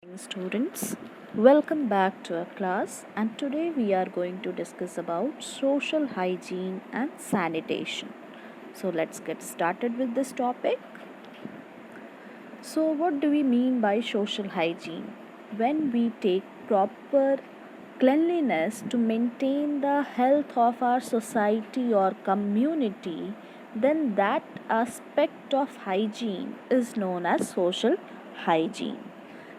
Morning, students. Welcome back to our class, and today we are going to discuss about social hygiene and sanitation. So let's get started with this topic. So what do we mean by social hygiene? When we take proper cleanliness to maintain the health of our society or community, then that aspect of hygiene is known as social hygiene.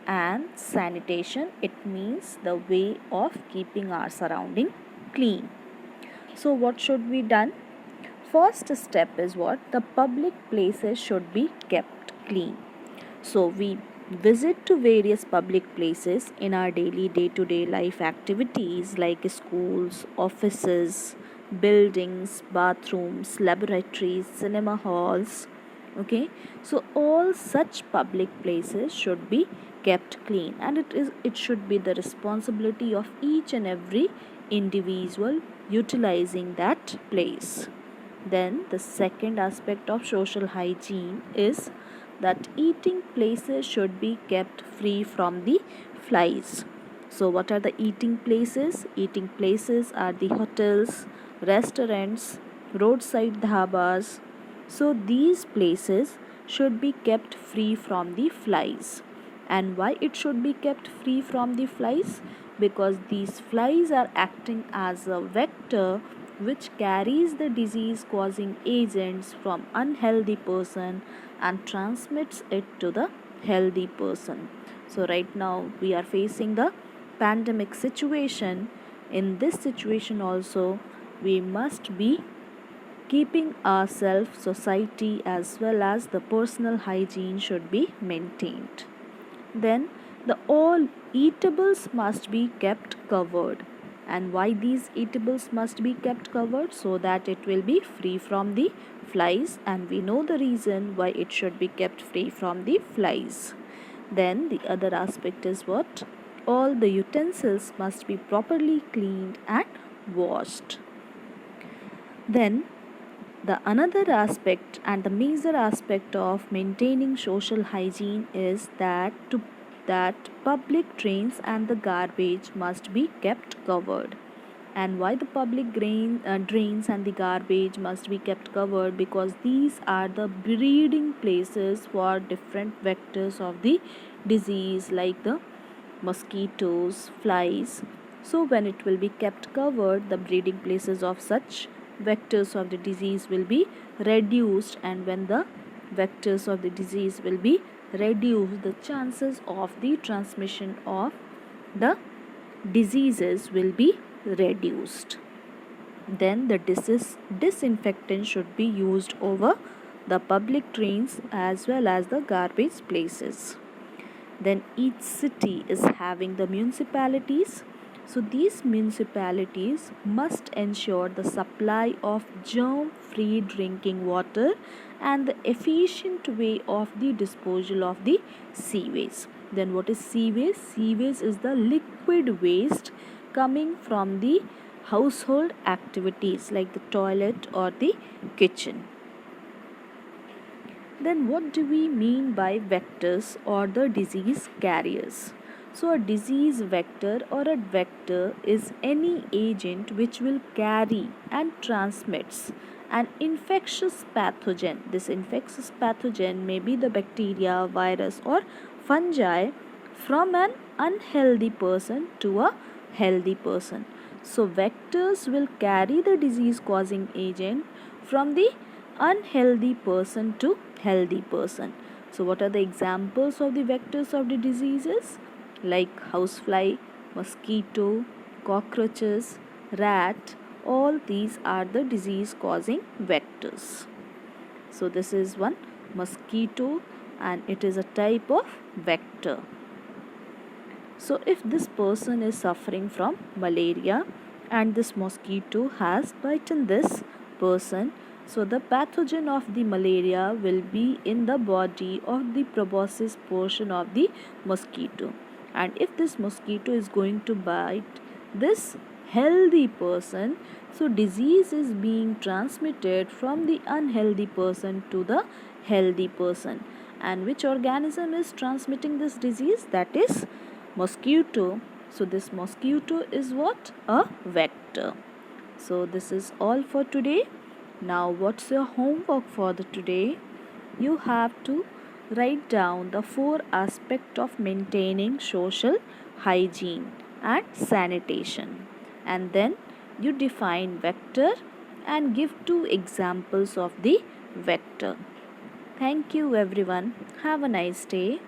And sanitation, it means the way of keeping our surrounding clean. So what should be done? First step is what? The public places should be kept clean. So we visit to various public places in our daily day-to-day life activities like schools, offices, buildings, bathrooms, laboratories, cinema halls. Okay, so all such public places should be kept clean, and it should be the responsibility of each and every individual utilizing that place. Then the second aspect of social hygiene is that eating places should be kept free from the flies. So what are the eating places? Eating places are the hotels, restaurants, roadside dhabas. So these places should be kept free from the flies. And why it should be kept free from the flies? Because these flies are acting as a vector which carries the disease causing agents from unhealthy person and transmits it to the healthy person. So right now we are facing the pandemic situation. In this situation also we must be keeping ourselves, society as well as the personal hygiene should be maintained. Then the all eatables must be kept covered. And why these eatables must be kept covered? So that it will be free from the flies, and we know the reason why it should be kept free from the flies. Then the other aspect is what? All the utensils must be properly cleaned and washed. Then the another aspect and the major aspect of maintaining social hygiene is that public drains and the garbage must be kept covered. And why the public drains and the garbage must be kept covered? Because these are the breeding places for different vectors of the disease like the mosquitoes, flies. So when it will be kept covered, the breeding places of such vectors of the disease will be reduced, and when the vectors of the disease will be reduced, the chances of the transmission of the diseases will be reduced. Then the disinfectant should be used over the public drains as well as the garbage places. Then each city is having the municipalities. So these municipalities must ensure the supply of germ-free drinking water and the efficient way of the disposal of the sewage. Then what is sewage? Sewage is the liquid waste coming from the household activities like the toilet or the kitchen. Then what do we mean by vectors or the disease carriers? So a disease vector or a vector is any agent which will carry and transmits an infectious pathogen. This infectious pathogen may be the bacteria, virus or fungi from an unhealthy person to a healthy person. So vectors will carry the disease causing agent from the unhealthy person to healthy person. So what are the examples of the vectors of the diseases? Like housefly, mosquito, cockroaches, rat, all these are the disease causing vectors. So this is one mosquito and it is a type of vector. So if this person is suffering from malaria and this mosquito has bitten this person, so the pathogen of the malaria will be in the body of the proboscis portion of the mosquito. And if this mosquito is going to bite this healthy person, so disease is being transmitted from the unhealthy person to the healthy person. And which organism is transmitting this disease? That is mosquito. So this mosquito is what? A vector. So this is all for today. Now what's your homework for the today? You have to write down the 4 aspects of maintaining social hygiene and sanitation. And then you define vector and give 2 examples of the vector. Thank you everyone. Have a nice day.